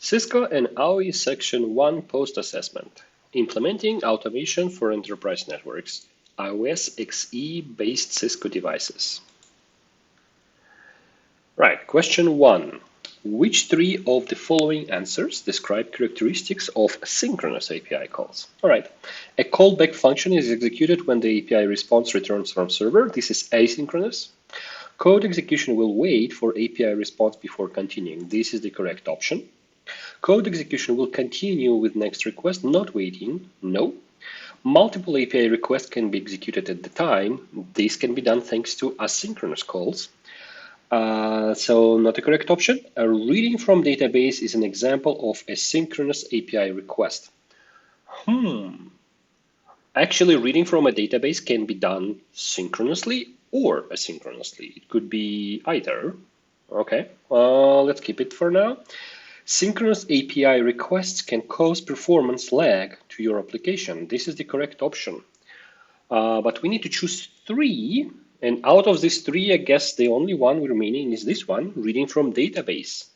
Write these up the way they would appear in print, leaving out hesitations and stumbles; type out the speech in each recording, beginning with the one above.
Cisco and AOE Section 1 Post-Assessment, Implementing Automation for Enterprise Networks, iOS XE-based Cisco devices. Right, question 1. Which three of the following answers describe characteristics of synchronous API calls? All right, a callback function is executed when the API response returns from server. This is asynchronous. Code execution will wait for API response before continuing. This is the correct option. Code execution will continue with next request, not waiting. No. Multiple API requests can be executed at the time. This can be done thanks to asynchronous calls. So not the correct option. A reading from database is an example of a synchronous API request. Actually, reading from a database can be done synchronously or asynchronously. It could be either. Okay, let's keep it for now. Synchronous API requests can cause performance lag to your application. This is the correct option. But we need to choose three. And out of these three, I guess the only one remaining is this one, reading from database.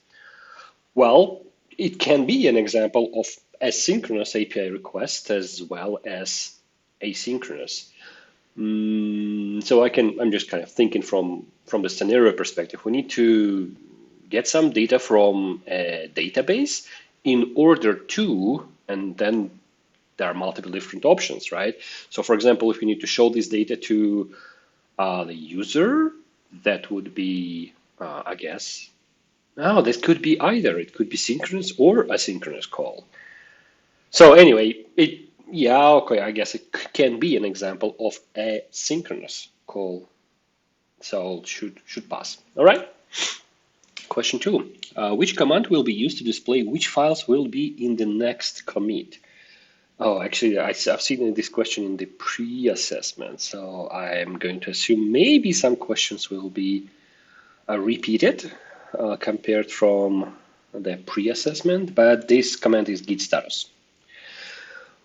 Well, it can be an example of asynchronous API request as well as asynchronous. So I'm just kind of thinking from the scenario perspective. We need to get some data from a database in order to, and then there are multiple different options, right? So for example, if we need to show this data to the user, that would be, I guess, no, this could be either. It could be synchronous or asynchronous call. So anyway, okay, I guess it can be an example of a synchronous call. So should pass. All right. Question 2. Which command will be used to display which files will be in the next commit? Oh, actually, I've seen this question in the pre-assessment, so I'm going to assume maybe some questions will be repeated compared from the pre-assessment, but this command is git status.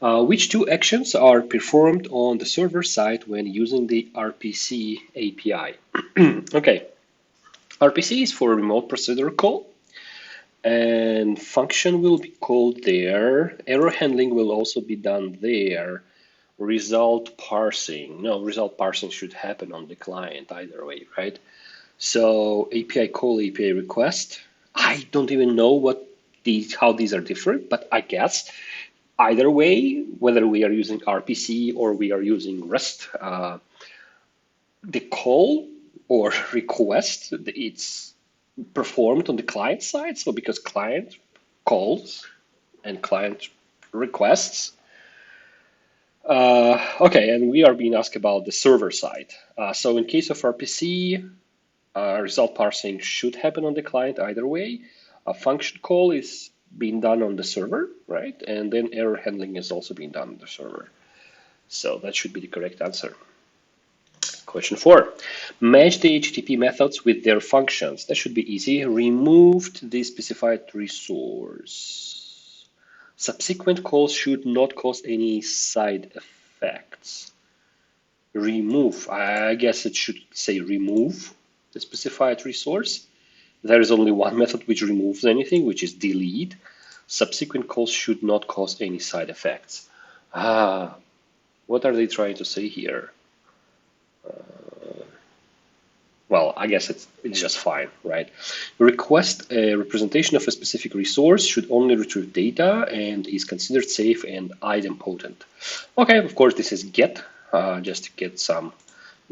Which two actions are performed on the server side when using the RPC API? Okay, RPC is for remote procedure call, and function will be called there. Error handling will also be done there. Result parsing, no, result parsing should happen on the client either way, right? So API call, API request. I don't even know how these are different, but I guess either way, whether we are using RPC or we are using REST, the call or request, it's performed on the client side. So because client calls and client requests. Okay, and we are being asked about the server side. So in case of RPC, result parsing should happen on the client either way. A function call is being done on the server, right? And then error handling is also being done on the server. So that should be the correct answer. Question 4. Match the HTTP methods with their functions. That should be easy. Removed the specified resource. Subsequent calls should not cause any side effects. Remove. I guess it should say remove the specified resource. There is only one method which removes anything, which is delete. Subsequent calls should not cause any side effects. What are they trying to say here? Well, I guess it's just fine, right? Request a representation of a specific resource should only retrieve data and is considered safe and idempotent. Okay, of course, this is get, just to get some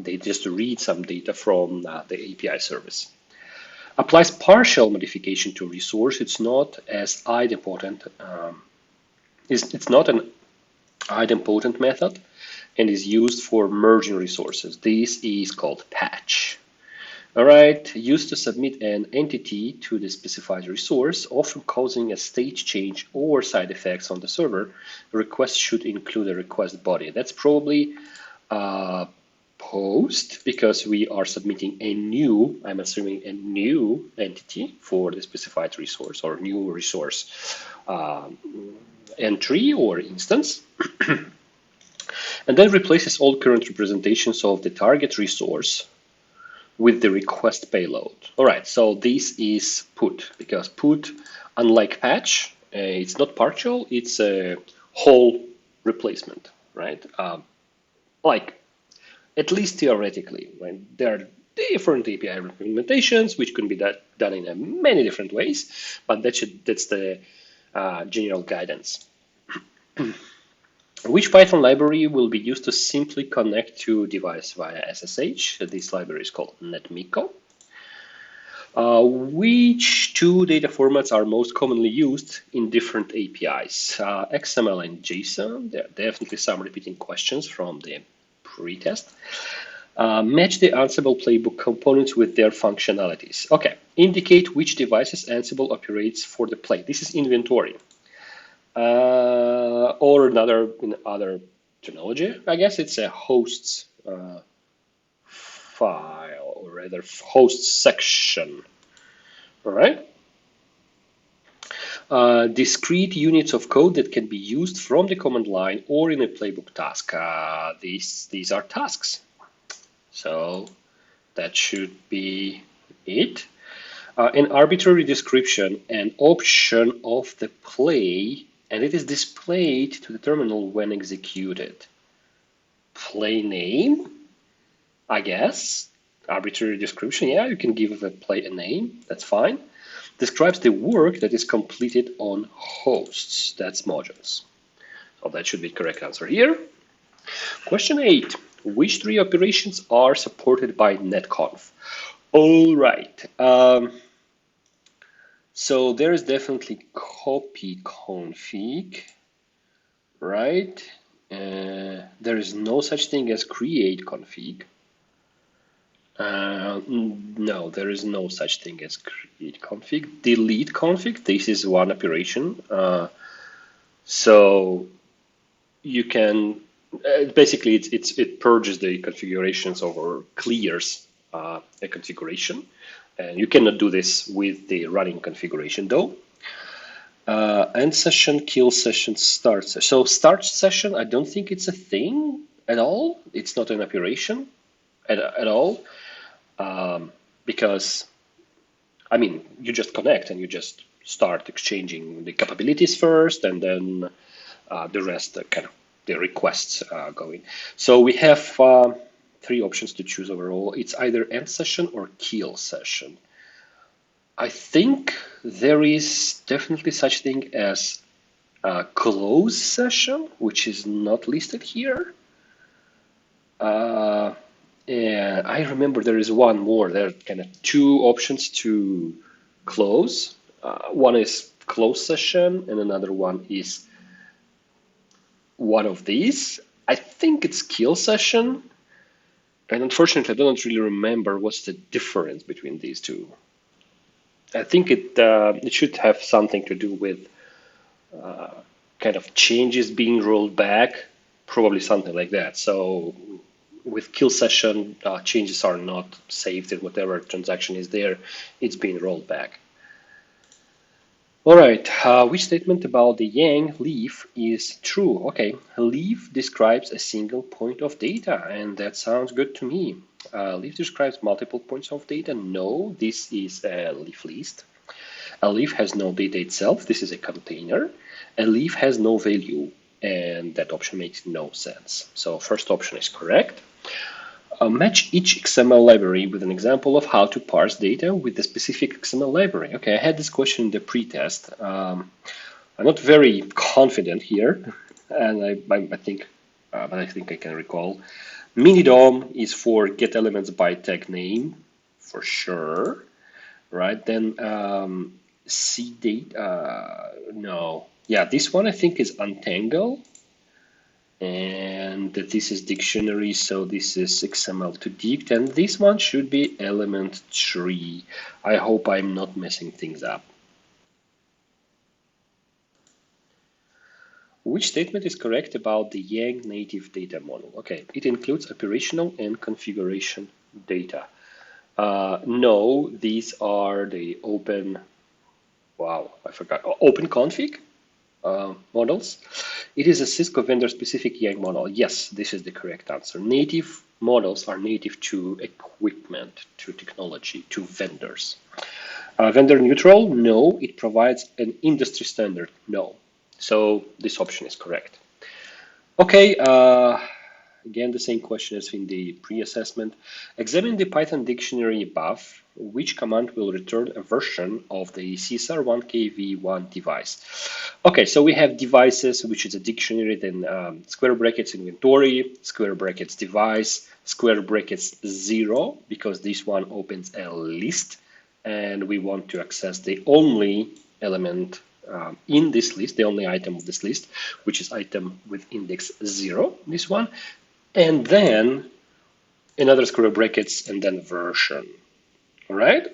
data, just to read some data from the API service. Applies partial modification to resource. It's not as idempotent. It's not an idempotent method and is used for merging resources. This is called patch. All right, used to submit an entity to the specified resource, often causing a state change or side effects on the server. The request should include a request body. That's probably post, because we are submitting a new, I'm assuming a new entity for the specified resource or new resource entry or instance. And then replaces all current representations of the target resource with the request payload. All right, so this is put, because put Unlike patch, it's not partial, it's a whole replacement, right? Like, at least theoretically, right? There are different API implementations which can be done in many different ways, but that's the general guidance. Which Python library will be used to simply connect to device via SSH? This library is called netmiko. Which two data formats are most commonly used in different APIs? XML and JSON. There are definitely some repeating questions from the pre-test. Match the Ansible playbook components with their functionalities. Okay, indicate which devices Ansible operates for the play. This is inventory. Or another in other terminology, I guess it's a hosts file, or rather hosts section. All right. Discrete units of code that can be used from the command line or in a playbook task. These are tasks. So that should be it. An arbitrary description and option of the play, and it is displayed to the terminal when executed. Play name, I guess. Arbitrary description, yeah, you can give the play a name, that's fine. Describes the work that is completed on hosts, that's modules. So that should be the correct answer here. Question 8. Which three operations are supported by netconf? All right. So there is definitely copy config, right? There is no such thing as create config. No, there is no such thing as create config. Delete config, this is one operation. So you can, basically it purges the configurations or clears a configuration. And you cannot do this with the running configuration though. End session, kill session, start session. So start session, I don't think it's a thing at all. It's not an operation at all. Because, I mean, you just connect and you just start exchanging the capabilities first, and then the rest, kind of the requests going. So we have three options to choose overall. It's either end session or kill session. I think there is definitely such thing as a close session, which is not listed here. And I remember there is one more. There are kind of two options to close. One is close session, and another one is one of these. I think it's kill session. And unfortunately, I don't really remember what's the difference between these two. I think it should have something to do with kind of changes being rolled back, probably something like that. So with kill session, changes are not saved, and whatever transaction is there, it's being rolled back. All right, which statement about the Yang leaf is true? Okay, leaf describes a single point of data, and that sounds good to me. Leaf describes multiple points of data. No, this is a leaf list. A leaf has no data itself. This is a container. A leaf has no value, and that option makes no sense. So first option is correct. Match each XML library with an example of how to parse data with the specific XML library. Okay, I had this question in the pre-test. I'm not very confident here, and I think, but I think I can recall. Minidom is for get elements by tag name, for sure, right? Then cdate, no. Yeah, this one I think is untangle. And this is dictionary, so this is XML to dict, and this one should be element tree. I hope I'm not messing things up. Which statement is correct about the Yang native data model? Okay, it includes operational and configuration data. No, these are the open, wow, I forgot, open config models. It is a Cisco vendor-specific Yang model. Yes, this is the correct answer. Native models are native to equipment, to technology, to vendors. Vendor neutral? No. It provides an industry standard? No. So this option is correct. Okay, again, the same question as in the pre-assessment. Examine the Python dictionary above. Which command will return a version of the CSR1KV1 device? Okay, so we have devices, which is a dictionary, then square brackets inventory, square brackets device, square brackets 0, because this one opens a list, and we want to access the only element in this list, the only item of this list, which is item with index 0, this one, and then another square brackets and then version. All right.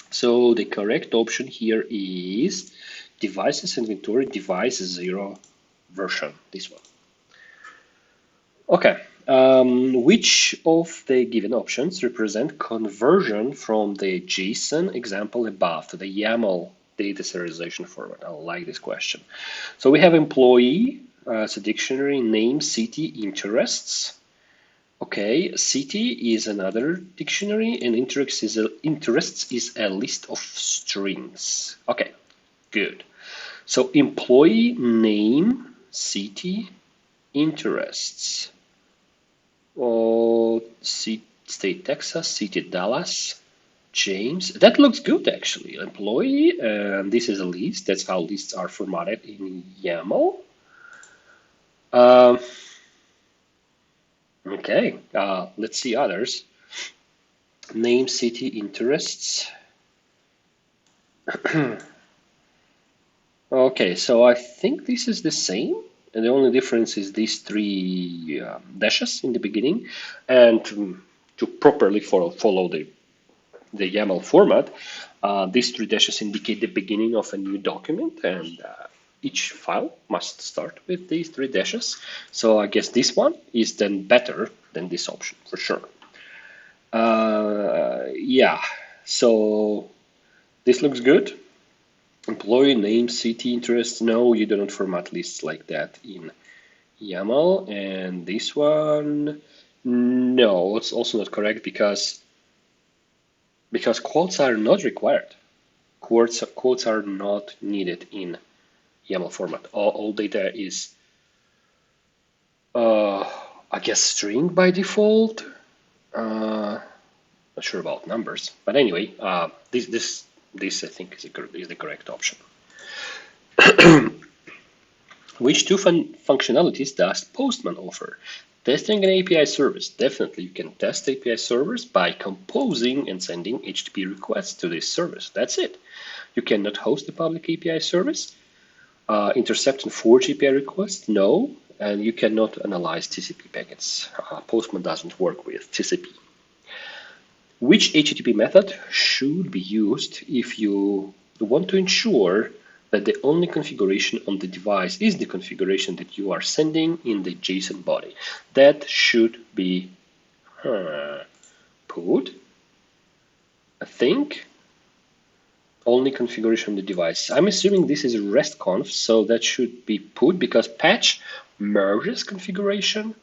So the correct option here is devices inventory device 0 version, this one. Okay. Which of the given options represent conversion from the JSON example above to the YAML data serialization format? I like this question. So we have employee as a dictionary, name, city, interests. Okay, city is another dictionary, and interests is a list of strings. Okay, good. So employee, name, city, interests. Oh, state Texas, city Dallas, James. That looks good actually. Employee, and this is a list. That's how lists are formatted in YAML. Okay, let's see others. Name, city, interests. Okay, so I think this is the same, and the only difference is these three dashes in the beginning. And to properly follow the YAML format, these three dashes indicate the beginning of a new document, and each file must start with these three dashes. So I guess this one is then better than this option for sure. Yeah, so this looks good. Employee name, city, interest. No, you do not format lists like that in YAML. And this one, no, it's also not correct because quotes are not required. Quotes are not needed in YAML format. All data is, I guess, string by default. Not sure about numbers, but anyway, this I think is the correct option. Which two functionalities does Postman offer? Testing an API service. Definitely, you can test API servers by composing and sending HTTP requests to this service. That's it. You cannot host a public API service. Intercept and forge API requests? No. And you cannot analyze TCP packets. Postman doesn't work with TCP. Which HTTP method should be used if you want to ensure that the only configuration on the device is the configuration that you are sending in the JSON body? That should be put, I think, only configuration on the device. I'm assuming this is RESTconf, so that should be put because patch merges configuration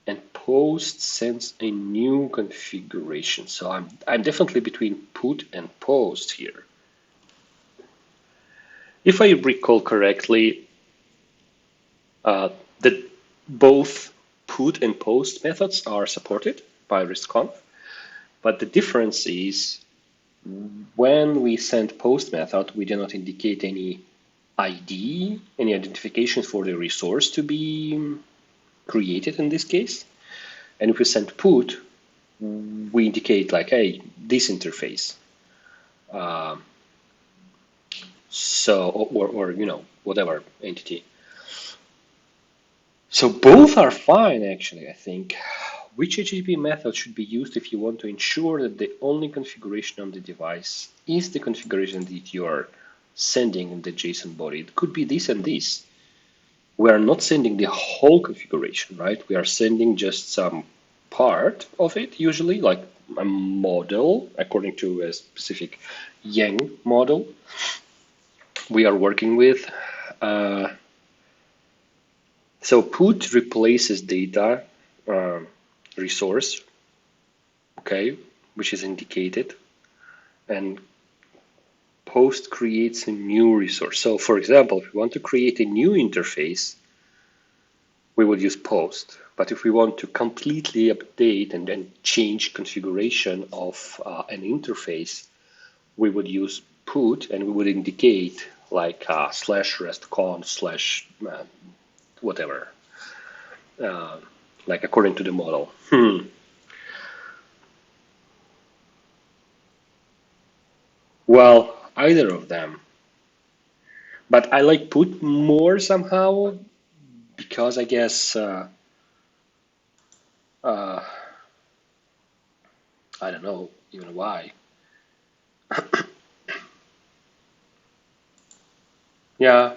and post sends a new configuration. So I'm definitely between put and post here. If I recall correctly, both put and post methods are supported by RESTconf, but the difference is when we send post method, we do not indicate any ID, any identification for the resource to be created in this case. And if we send put, we indicate like, hey, this interface. Or you know, whatever entity. So both are fine, actually, I think. Which HTTP method should be used if you want to ensure that the only configuration on the device is the configuration that you are sending in the JSON body? It could be this and this. We are not sending the whole configuration, right? We are sending just some part of it, usually, like a model according to a specific Yang model we are working with. So put replaces data resource, okay, which is indicated, and post creates a new resource. So for example, if we want to create a new interface, we would use post. But if we want to completely update and then change configuration of an interface, we would use put, and we would indicate like slash restcon slash whatever, like according to the model. Well, either of them. But I like put more somehow because I guess uh, I don't know even why. Yeah,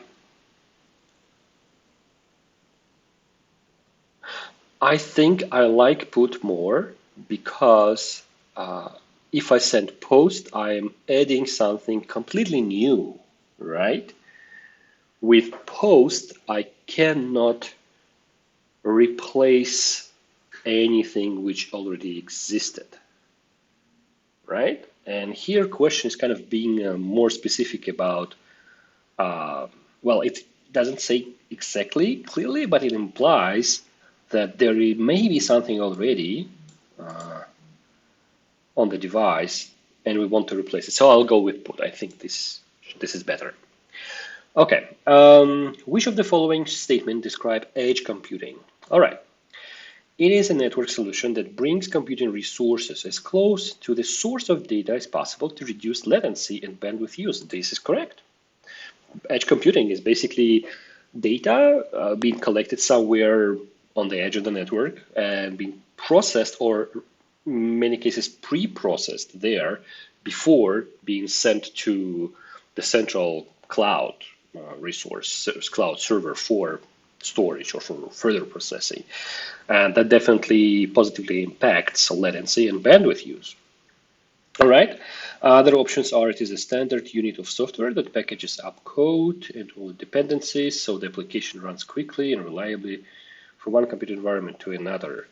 I think I like put more because uh, if I send post, I'm adding something completely new, right? With post, I cannot replace anything which already existed, right? And here, question is kind of being more specific about, uh, well, it doesn't say exactly clearly, but it implies that there may be something already on the device and we want to replace it. So I'll go with put. I think this is better. Okay, which of the following statement describe edge computing? All right, it is a network solution that brings computing resources as close to the source of data as possible to reduce latency and bandwidth use. This is correct. Edge computing is basically data being collected somewhere on the edge of the network and being processed, or in many cases pre-processed there before being sent to the central cloud resource, cloud server for storage or for further processing. And that definitely positively impacts latency and bandwidth use. All right. Other options are it is a standard unit of software that packages up code and all dependencies so the application runs quickly and reliably from one computer environment to another.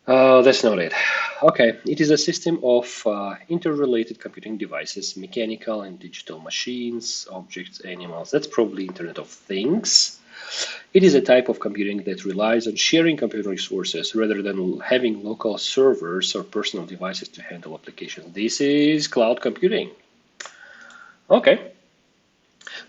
That's not it. Okay, it is a system of interrelated computing devices, mechanical and digital machines, objects, animals. That's probably Internet of Things. It is a type of computing that relies on sharing computer resources rather than having local servers or personal devices to handle applications. This is cloud computing. Okay.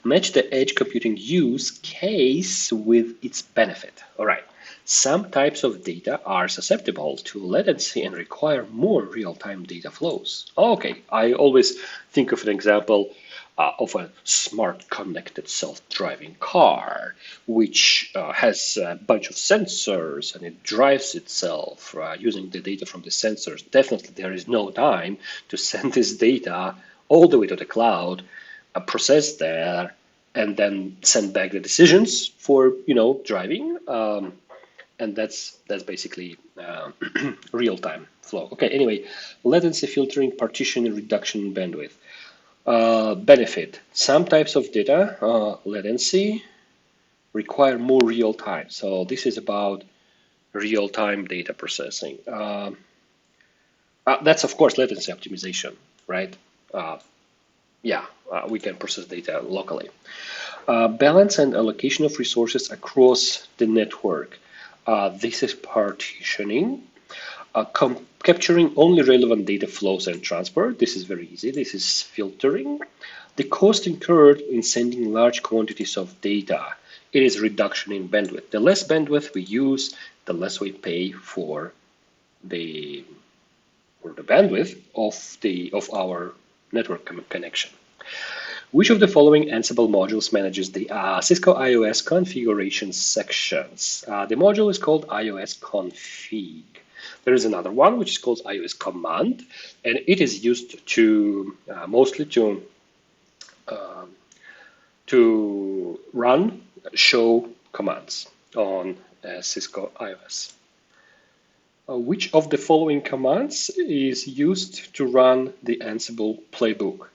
Match the edge computing use case with its benefit. All right. Some types of data are susceptible to latency and require more real-time data flows. Okay, I always think of an example of a smart connected self-driving car, which has a bunch of sensors and it drives itself using the data from the sensors. Definitely there is no time to send this data all the way to the cloud, process there, and then send back the decisions for driving. And that's basically real-time flow. Okay, anyway, latency filtering, partition, and reduction in bandwidth. Benefit. Some types of data, latency, require more real time. So this is about real-time data processing. That's, of course, latency optimization, right? We can process data locally. Balance and allocation of resources across the network. This is partitioning. Capturing only relevant data flows and transport. This is very easy. This is filtering. The cost incurred in sending large quantities of data. It is reduction in bandwidth. The less bandwidth we use, the less we pay for the bandwidth of our network connection. Which of the following Ansible modules manages the Cisco iOS configuration sections? The module is called iOS config. There is another one which is called iOS command, and it is used to mostly to run show commands on Cisco iOS. Which of the following commands is used to run the Ansible playbook?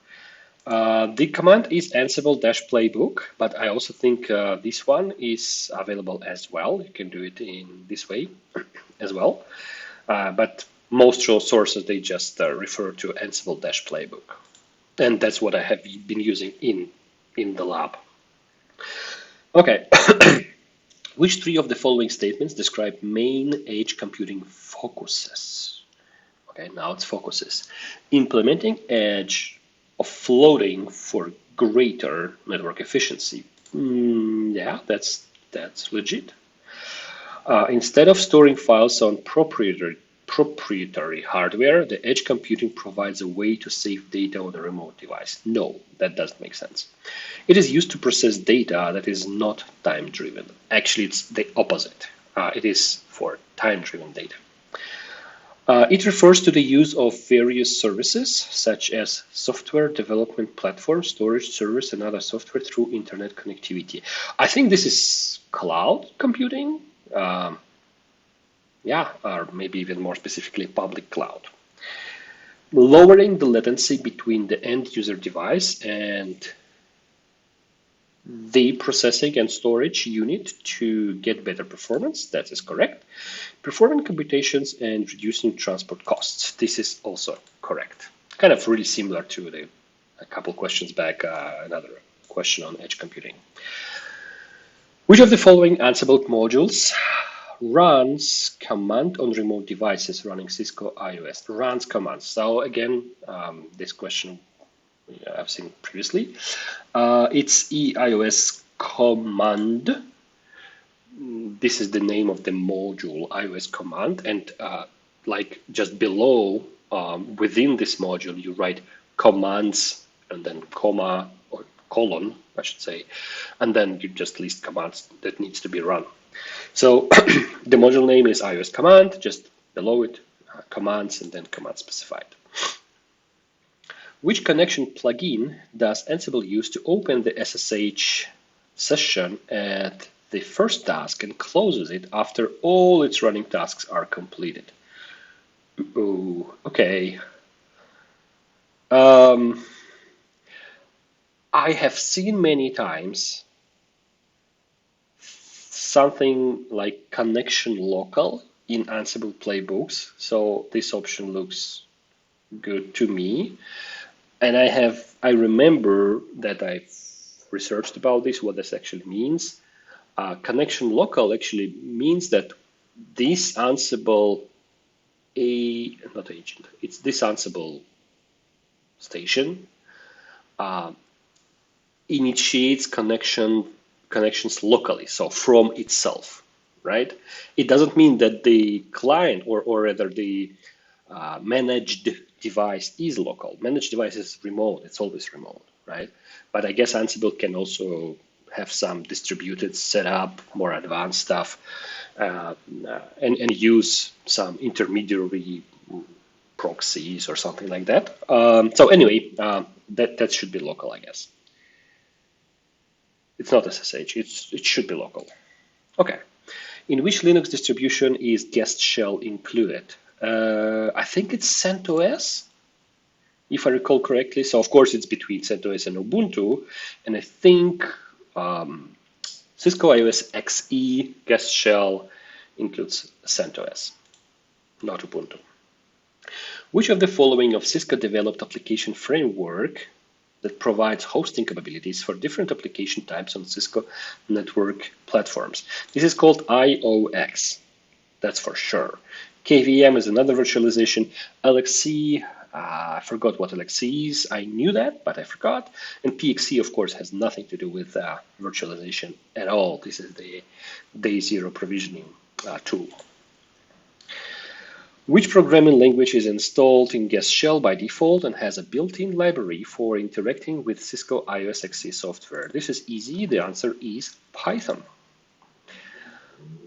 The command is Ansible-playbook, but I also think this one is available as well. You can do it in this way as well. But most sources, they just refer to Ansible-playbook. And that's what I have been using in the lab. Okay. Which three of the following statements describe main edge computing focuses? Okay, now it's focuses. Implementing edge offloading for greater network efficiency. Yeah, that's legit. Instead of storing files on proprietary hardware, the edge computing provides a way to save data on a remote device. No, that doesn't make sense. It is used to process data that is not time-driven. Actually, it's the opposite. It is for time-driven data. It refers to the use of various services, such as software development platform, storage servers, and other software through internet connectivity. I think this is cloud computing. Yeah, or maybe even more specifically, public cloud. Lowering the latency between the end user device and the processing and storage unit to get better performance. That is correct. Performing computations and reducing transport costs. This is also correct. Kind of really similar to a couple questions back, another question on edge computing. Which of the following Ansible modules runs command on remote devices running Cisco iOS? Runs commands. So again, this question I've seen previously. It's iOS command. This is the name of the module, iOS command, and like just below, within this module, you write commands and then comma or colon, I should say, and then you just list commands that needs to be run. So the module name is iOS command, just below it, commands and then command specified. Which connection plugin does Ansible use to open the SSH session at the first task and closes it after all its running tasks are completed? Ooh, okay. I have seen many times something like connection local in Ansible playbooks, so this option looks good to me. And I remember that I've researched about this, what this actually means. Connection local actually means that this Ansible not agent, it's this Ansible station initiates connections locally, so from itself, right? It doesn't mean that the client or rather the managed device is local. Managed device is remote. It's always remote, right? But I guess Ansible can also have some distributed setup, more advanced stuff, and use some intermediary proxies or something like that. So anyway, that should be local, I guess. It's not SSH. It should be local. Okay. In which Linux distribution is guest shell included? I think it's CentOS, if I recall correctly. So of course it's between CentOS and Ubuntu, and I think Cisco iOS XE guest shell includes CentOS, not Ubuntu. Which of the following of Cisco developed application framework that provides hosting capabilities for different application types on Cisco network platforms? This is called IOX, that's for sure. KVM is another virtualization. LXC, I forgot what LXC is. I knew that, but I forgot. And PXC, of course, has nothing to do with virtualization at all. This is the day zero provisioning tool. Which programming language is installed in guest shell by default and has a built-in library for interacting with Cisco iOS XE software? This is easy. The answer is Python.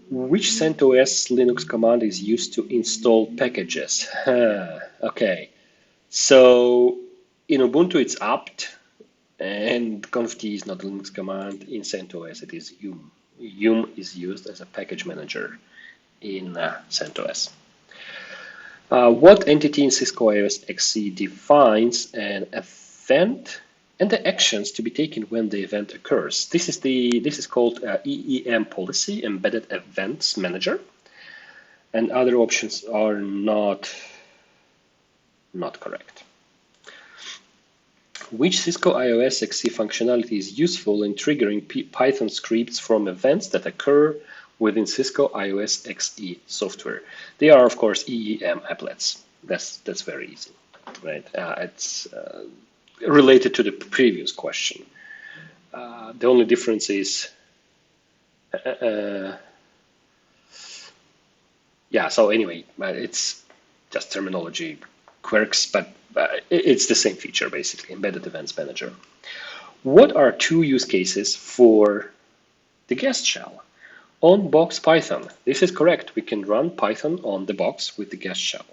Which CentOS Linux command is used to install packages? Okay, so in Ubuntu it's apt, and conft is not a Linux command. In CentOS it is yum. Yum is used as a package manager in CentOS. What entity in Cisco iOS XE defines an event and the actions to be taken when the event occurs? This is called EEM policy, Embedded Events Manager, and other options are not correct. Which Cisco iOS XE functionality is useful in triggering Python scripts from events that occur within Cisco iOS XE software? They are, of course, EEM applets. That's very easy, right? It's related to the previous question. The only difference is, yeah. So anyway, it's just terminology quirks, but it's the same feature basically. Embedded Events Manager. What are two use cases for the guest shell? On box Python. This is correct. We can run Python on the box with the guest shell.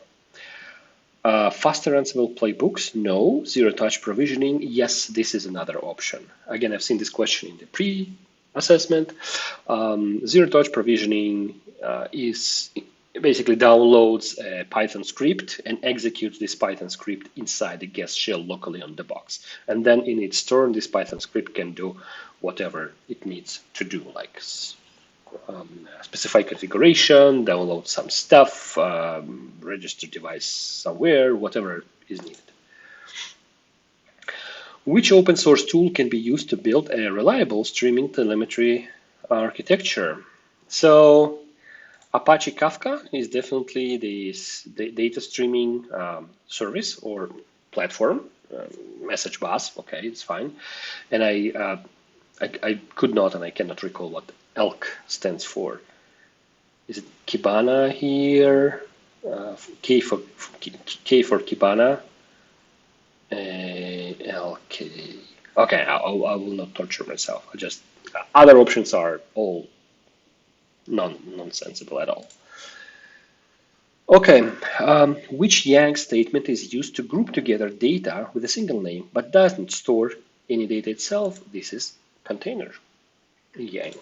Faster Ansible playbooks? No. Zero touch provisioning? Yes, this is another option. Again, I've seen this question in the pre-assessment. Zero touch provisioning is basically downloads a Python script and executes this Python script inside the guest shell locally on the box. And then in its turn, this Python script can do whatever it needs to do, like specify configuration, download some stuff, register device somewhere, whatever is needed. Which open source tool can be used to build a reliable streaming telemetry architecture? So Apache Kafka is definitely this data streaming service or platform, message bus. Okay, it's fine. And I could not and I cannot recall what ELK stands for. Is it Kibana here? K for Kibana. LK. Okay, I will not torture myself. I just other options are all nonsensical at all. Okay, which Yang statement is used to group together data with a single name but doesn't store any data itself? This is container Yang.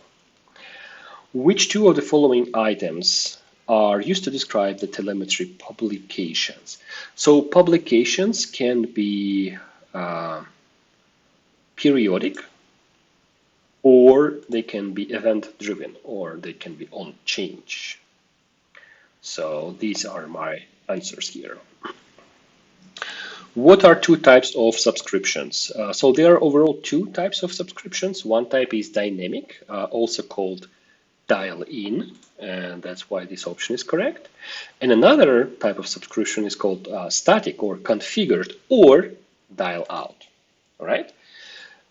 Which two of the following items are used to describe the telemetry publications? So publications can be periodic, or they can be event-driven, or they can be on change. So these are my answers here. What are two types of subscriptions? So there are overall two types of subscriptions. One type is dynamic, also called dial-in, and that's why this option is correct. And another type of subscription is called static or configured or dial-out. All right.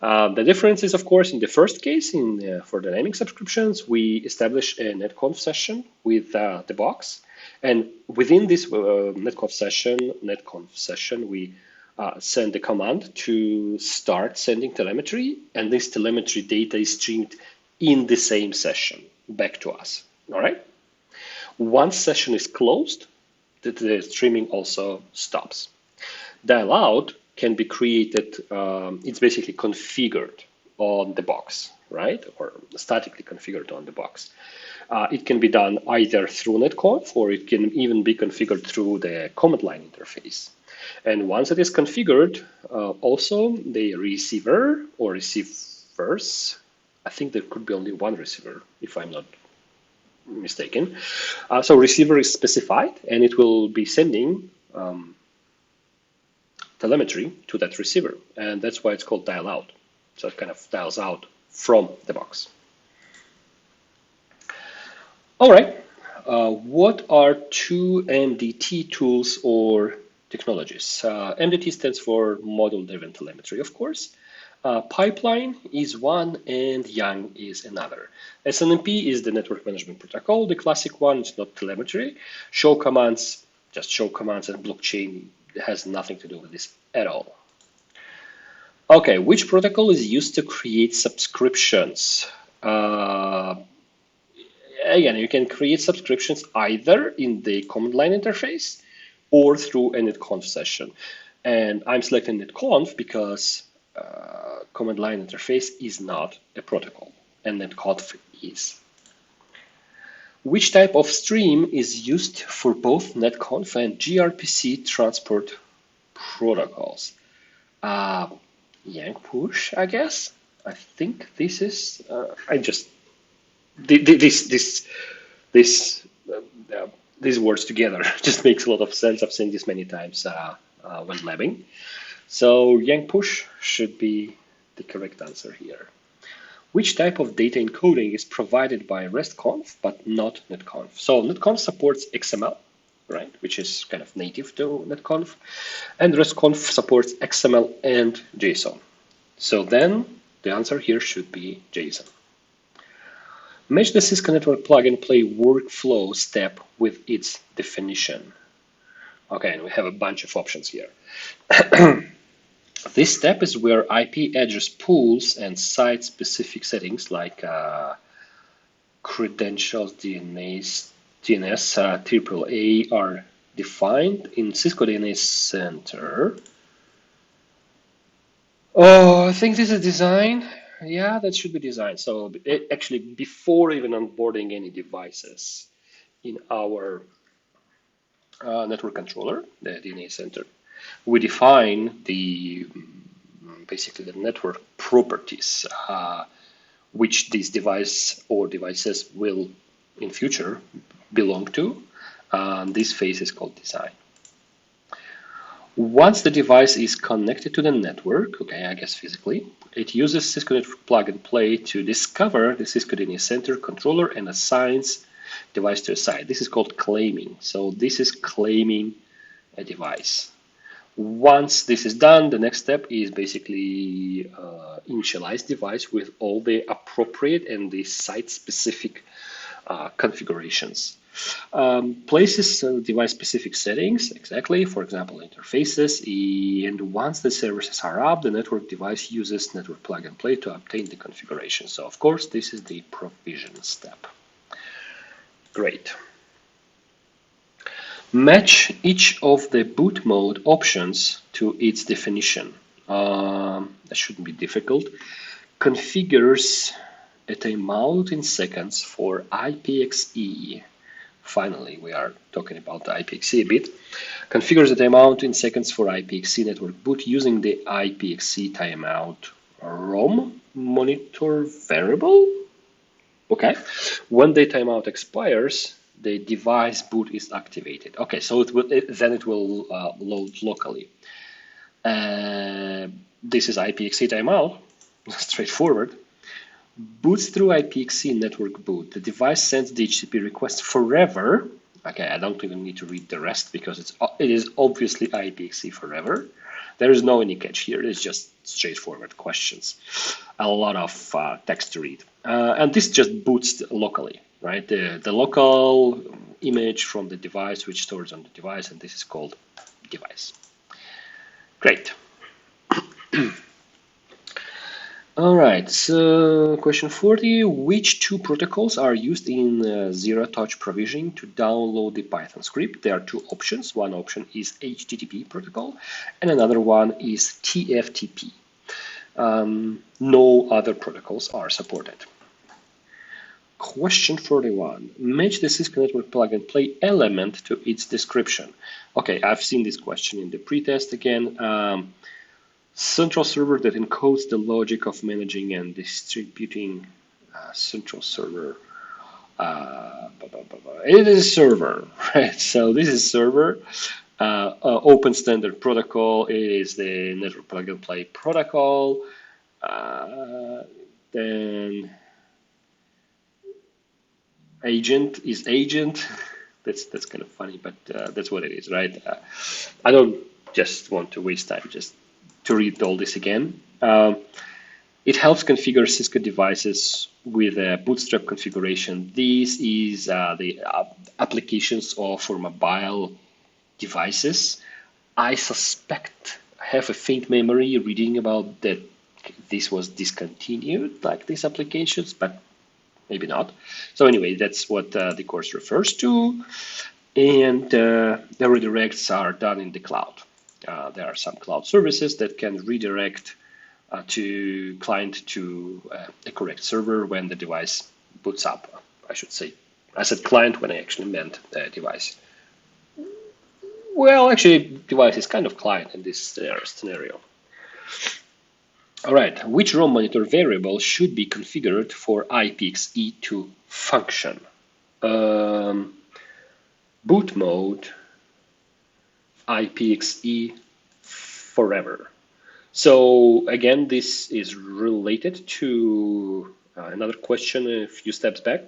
The difference is, of course, in the first case, for dynamic subscriptions, we establish a netconf session with the box, and within this netconf session, we send a command to start sending telemetry, and this telemetry data is streamed in the same session back to us. All right. Once session is closed, the streaming also stops. Dial out can be created. It's basically configured on the box, right, or statically configured on the box. It can be done either through netconf, or it can even be configured through the command line interface. And once it is configured, also the receiver or receivers, I think there could be only one receiver, if I'm not mistaken. So receiver is specified, and it will be sending telemetry to that receiver, and that's why it's called dial out. So it kind of dials out from the box. All right. What are two MDT tools or technologies? MDT stands for model-driven telemetry, of course. Pipeline is one and Yang is another. SNMP is the network management protocol, the classic one. It's not telemetry. Show commands, just show commands, and blockchain has nothing to do with this at all. Okay, which protocol is used to create subscriptions? Again, you can create subscriptions either in the command line interface or through a netconf session. And I'm selecting netconf because command line interface is not a protocol, and netconf is. Which type of stream is used for both netconf and gRPC transport protocols? Yang push, I guess. I think this is. These words together just makes a lot of sense. I've seen this many times when labbing. So yang push should be the correct answer here. Which type of data encoding is provided by RESTconf but not netconf? So netconf supports XML, right, which is kind of native to netconf, and RESTconf supports XML and JSON. So then the answer here should be JSON. Match the Cisco network plug-and-play workflow step with its definition. Okay, and we have a bunch of options here. This step is where IP address pools and site-specific settings like credentials, DNS, AAA are defined in Cisco DNS Center. Oh, I think this is design. Yeah, that should be design. So actually, before even onboarding any devices in our network controller, the DNS Center, we define the basically the network properties which this device or devices will in future belong to. This phase is called design. Once the device is connected to the network, okay, I guess physically, it uses Cisco Network Plug and Play to discover the Cisco DNS Center controller and assigns device to a site. This is called claiming. So this is claiming a device. Once this is done, the next step is basically initialize device with all the appropriate and the site-specific configurations. Places device-specific settings, exactly, for example, interfaces, and once the services are up, the network device uses network plug and play to obtain the configuration. So, of course, this is the provision step. Great. Match each of the boot mode options to its definition. That shouldn't be difficult. Configures a timeout in seconds for IPXE. Finally, we are talking about the IPXE a bit. Configures a timeout in seconds for IPXE network boot using the IPXE timeout ROM monitor variable. Okay. When the timeout expires, the device boot is activated. Okay, so then it will load locally. This is IPXE timeout, straightforward. Boots through IPXE network boot. The device sends the HTTP request forever. Okay, I don't even need to read the rest because it is obviously IPXE forever. There is no any catch here. It's just straightforward questions. A lot of text to read. And this just boots locally, right? The local image from the device which stores on the device, and this is called device. Great. All right, so question 40, which two protocols are used in zero-touch provisioning to download the Python script? There are two options. One option is HTTP protocol, and another one is TFTP. No other protocols are supported. Question 41, match the Cisco Network Plug and Play element to its description. Okay, I've seen this question in the pretest again. Central server that encodes the logic of managing and distributing central server. It is server, right? So this is server. Open standard protocol is the network plug and play protocol. Then agent is agent. That's kind of funny, but that's what it is, right? I don't just want to waste time just to read all this again. It helps configure Cisco devices with a bootstrap configuration. This is the applications for mobile devices. I suspect, I have a faint memory reading about that this was discontinued, like these applications, but maybe not. So anyway, that's what the course refers to. And the redirects are done in the cloud. There are some cloud services that can redirect to client to a correct server when the device boots up, I should say. I said client when I actually meant the device. Well, actually, device is kind of client in this scenario. All right, which ROM monitor variable should be configured for IPXE to function? Boot mode, IPXE forever. So again, this is related to another question a few steps back.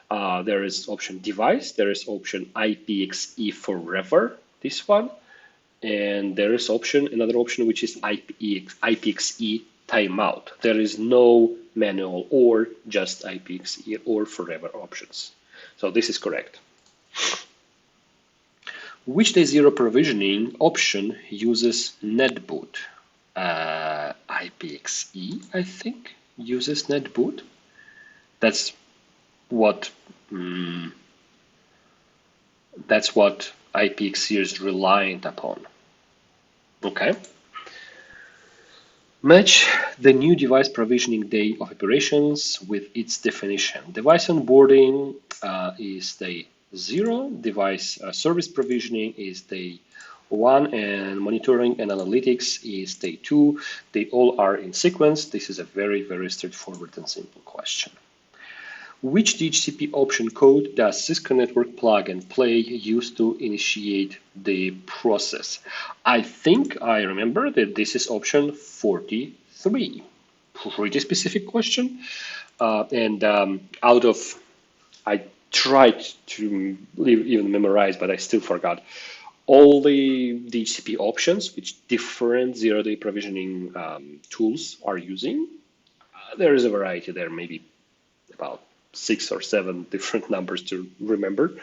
There is option device, there is option IPXE forever, this one, and there is another option which is IPXE timeout. There is no manual or just IPXE or forever options. So this is correct. Which day zero provisioning option uses netboot? IPXE, I think, uses netboot. That's what IPXE is reliant upon. Okay. Match the new device provisioning day of operations with its definition. Device onboarding is day 0, device service provisioning is day 1, and monitoring and analytics is day 2. They all are in sequence. This is a very, very straightforward and simple question. Which DHCP option code does Cisco Network Plug and Play use to initiate the process? I think I remember that this is option 43. Pretty specific question. I tried to even memorize, but I still forgot all the DHCP options which different zero-day provisioning tools are using. There is a variety there, maybe about 6 or 7 different numbers to remember,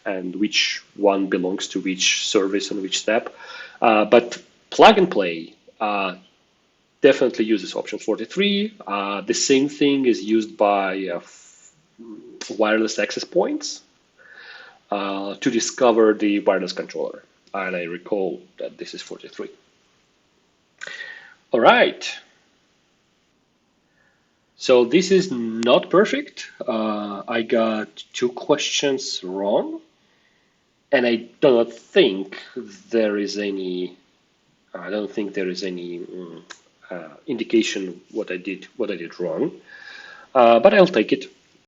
and which one belongs to which service and which step. But plug and play definitely uses option 43. The same thing is used by wireless access points to discover the wireless controller. And I recall that this is 43. All right. So this is not perfect. I got 2 questions wrong, and I do not think there is any. I don't think there is any indication what I did wrong. But I'll take it.